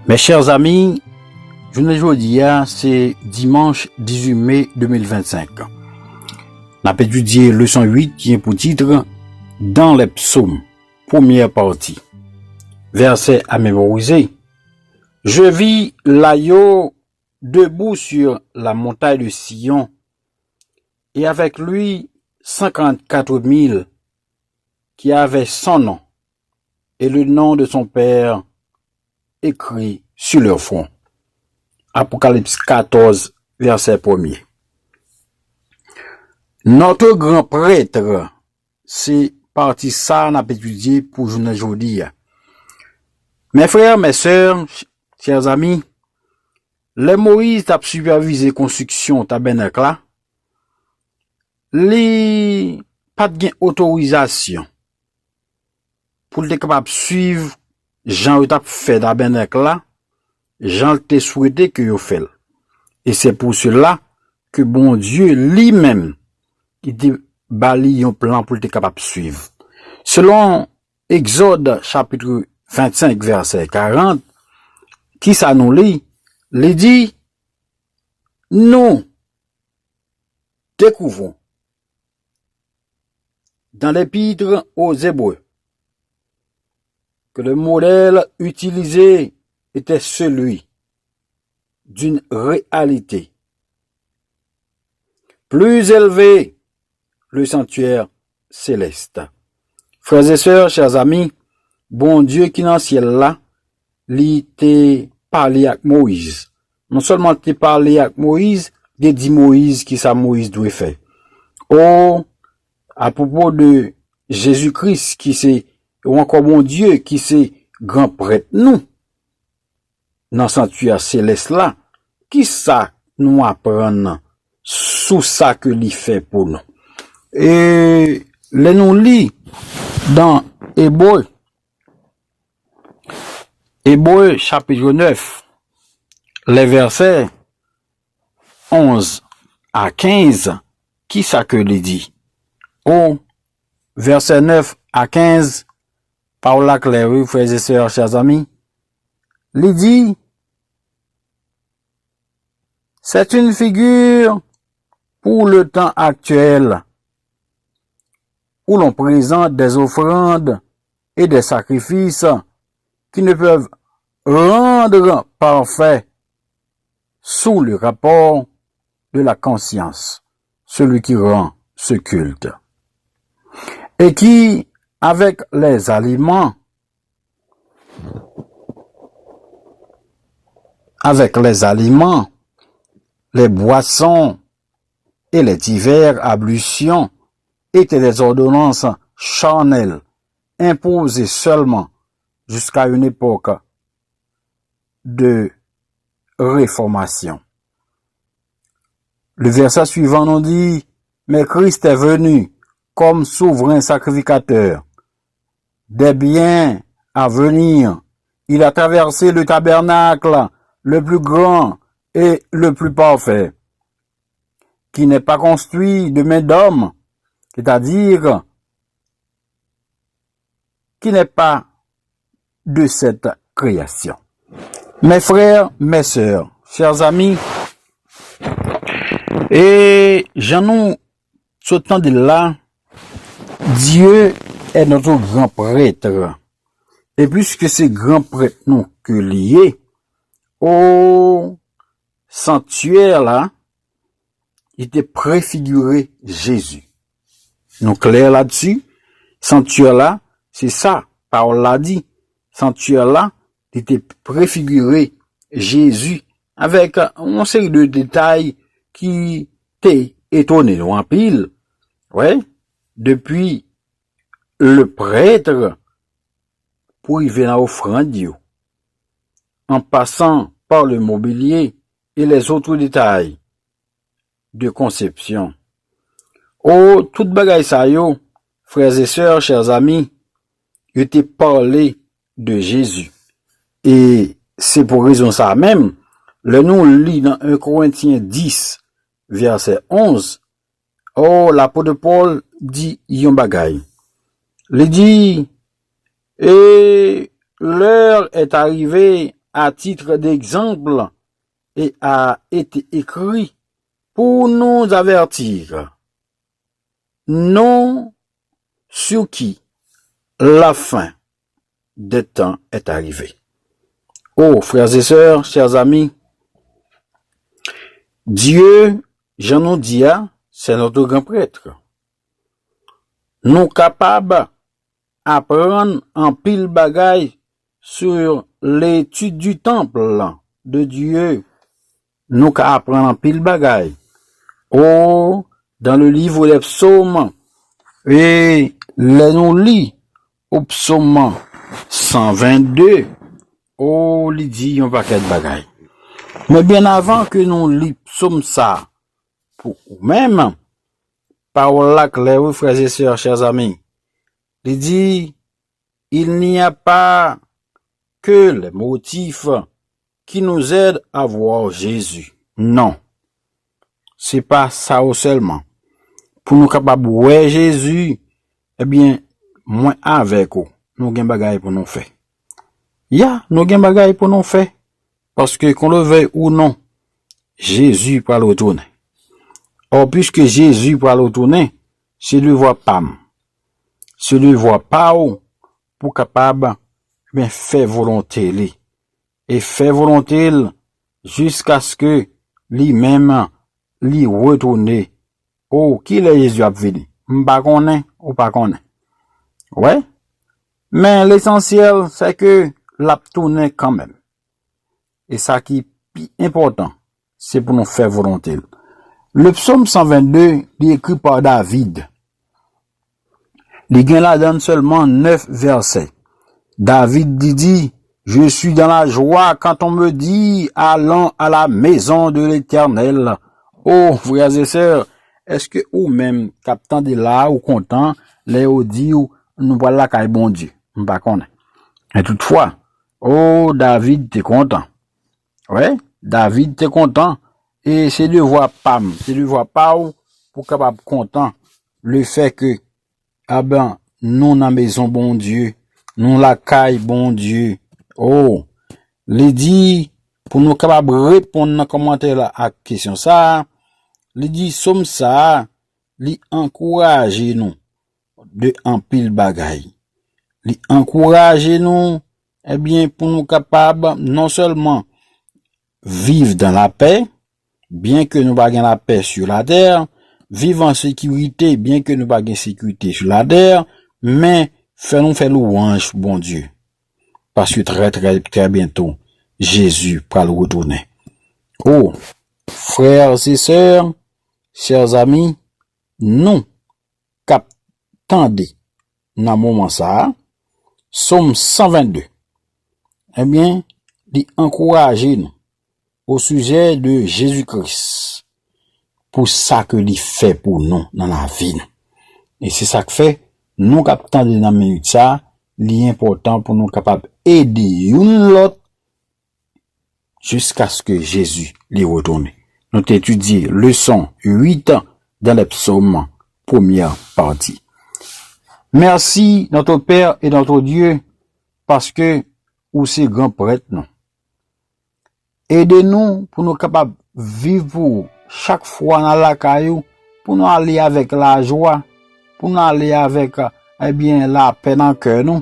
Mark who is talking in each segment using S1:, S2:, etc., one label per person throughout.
S1: Mes chers amis, aujourd'hui, c'est dimanche 18 mai 2025. On a étudié leçon 8 qui est pour titre Dans les psaumes, première partie. Verset à mémoriser. Je vis l'agneau debout sur la montagne de Sion et avec lui 54 000 qui avaient son nom et le nom de son père écrit sur leur front. Apocalypse 14, verset 1er. Notre grand prêtre, c'est parti ça, on a étudié pour aujourd'hui. Mes frères, mes sœurs, chers amis, les Moïse t'a supervisé construction tabernacle là, les pas de autorisation pour être capable de suivre Jean t'a fait tabernacle là, Jean t'a souhaité que yo fait. Et c'est pour cela que bon Dieu lui-même il te bali un plan pour être capable de suivre. Selon Exode chapitre 25 verset 40, qui ça nous lit, il dit, nous découvrons dans l'épître aux Hébreux que le modèle utilisé était celui d'une réalité plus élevée, le sanctuaire céleste. Frères et sœurs, chers amis, bon Dieu qui dans le ciel là, il t'a parlé avec Moïse. Non seulement t'a parlé avec Moïse, il dit Moïse qui ça Moïse doit faire. Oh, à propos de Jésus-Christ qui c'est, ou encore bon Dieu qui c'est grand prêtre nous, dans le sanctuaire céleste là, qui ça nous apprend sous ça que l'il fait pour nous. Et les nous lit dans Hébreux chapitre 9, les versets 11 à 15, qui ça que l'il dit? Au verset 9 à 15, par là clair, frères et sœurs, chers amis, il dit, c'est une figure pour le temps actuel où l'on présente des offrandes et des sacrifices qui ne peuvent rendre parfait sous le rapport de la conscience, celui qui rend ce culte. Et qui, avec les aliments, les boissons et les divers ablutions étaient des ordonnances charnelles imposées seulement jusqu'à une époque de réformation. Le verset suivant nous dit, mais Christ est venu comme souverain sacrificateur des biens à venir. Il a traversé le tabernacle le plus grand et le plus parfait, qui n'est pas construit de main d'homme, c'est-à-dire qui n'est pas de cette création. Mes frères, mes sœurs, chers amis, et j'en nous sautant de là, Dieu est notre grand prêtre. Et puisque c'est grand prêtre nous que lié au sanctuaire là, il était préfiguré Jésus. Nous clair là-dessus, sanctuaire là, c'est ça, parole l'a dit. Sanctuaire là, il était préfiguré Jésus avec une série de détails qui t'est étonné en pile. Ouais, depuis le prêtre pour y venir à offrande Dieu, en passant par le mobilier et les autres détails de conception. Oh, toute bagaille ça yo, frères et sœurs, chers amis, je t'ai parlé de Jésus. Et c'est pour raison ça même, le nous lit dans 1 Corinthiens 10, verset 11, oh, l'apôtre Paul dit yon bagaille. Il dit, et l'heure est arrivée à titre d'exemple et a été écrit pour nous avertir, non sur qui la fin des temps est arrivée. Oh, frères et sœurs, chers amis, Dieu, Jean nous dit, c'est notre grand prêtre. Nous capables d'apprendre en pile bagaille sur l'étude du temple de Dieu. Nous capables d'apprendre en pile bagaille. Oh, dans le livre des psaumes, et les nous lit au psaume 122, oh, il dit un paquet de bagaille. Mais bien avant que nous lit psaume ça, pour nous-mêmes, parole là claire, frères et sœurs, chers amis, il dit, il n'y a pas que les motifs qui nous aident à voir Jésus. Non. C'est pas ça seulement. Pour nous capables de voir Jésus, eh bien, moins avec vous, nous avons bagaille pour nous faire. Nous avons bagaille pour nous faire. Parce que qu'on le veuille ou non, Jésus va le retourner. Or, puisque Jésus va le retourner, c'est lui voit pas. C'est lui voit pas pour capable, bien, faire volonté lui. Et faire volonté jusqu'à ce que lui-même, lui retourne. Oh, qui est Jésus a venu? M'pas connaît ou pas connaît. Ouais. Mais l'essentiel, c'est que l'a tourné quand même. Et ça qui est plus important, c'est pour nous faire volonté. Le psaume 122, il est écrit par David. Il gagne la donne seulement 9 versets. David dit, je suis dans la joie quand on me dit, allons à la maison de l'Éternel. Oh, frères et sœurs, est-ce que ou même, captant de là, ou content, les dit, ou nous voilà qu'à bon Dieu? M'pas connaît. Et toutefois, oh, David, t'es content. Ouais, David, t'es content. Et c'est de voir Pam, c'est de voir Pau pour capable content le fait que, ah ben, nous la maison bon Dieu, nous la caille bon Dieu. Oh, les dit, pour nous capable répondre dans commentaire là à question ça, les dit, somme ça, les encourage nous de en pile bagaille. Les encourage nous, eh bien, pour nous capable, non seulement vivre dans la paix, bien que nous pas la paix sur la terre, vivre en sécurité, bien que nous pas sécurité sur la terre, mais faisons faire louange, bon Dieu. Parce que très bientôt, Jésus va le retourner. Oh, frères et sœurs, chers amis, nous, captendez, dans moment ça, Somme 122. Eh bien, il encourage nous au sujet de Jésus-Christ pour ça que il fait pour nous dans la vie. Et c'est ça que fait, nous captons dans la minute ça, l'important pour nous capables aider une l'autre jusqu'à ce que Jésus les retourne. Nous étudions leçon 8 dans les psaumes, première partie. Merci notre Père et notre Dieu parce que ou c'est grand prêtre non. Aidez-nous pour nous capables vivre chaque fois dans la caillou, pour nous aller avec la joie, pour nous aller avec eh bien la paix dans le cœur nous.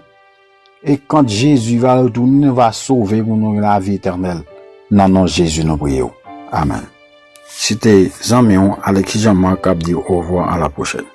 S1: Et quand Jésus va retourner, il va sauver pour nous la vie éternelle. Dans nom de Jésus nous prions. Amen. C'était Jean-Mion avec qui Jean-Marc a dit au revoir à la prochaine.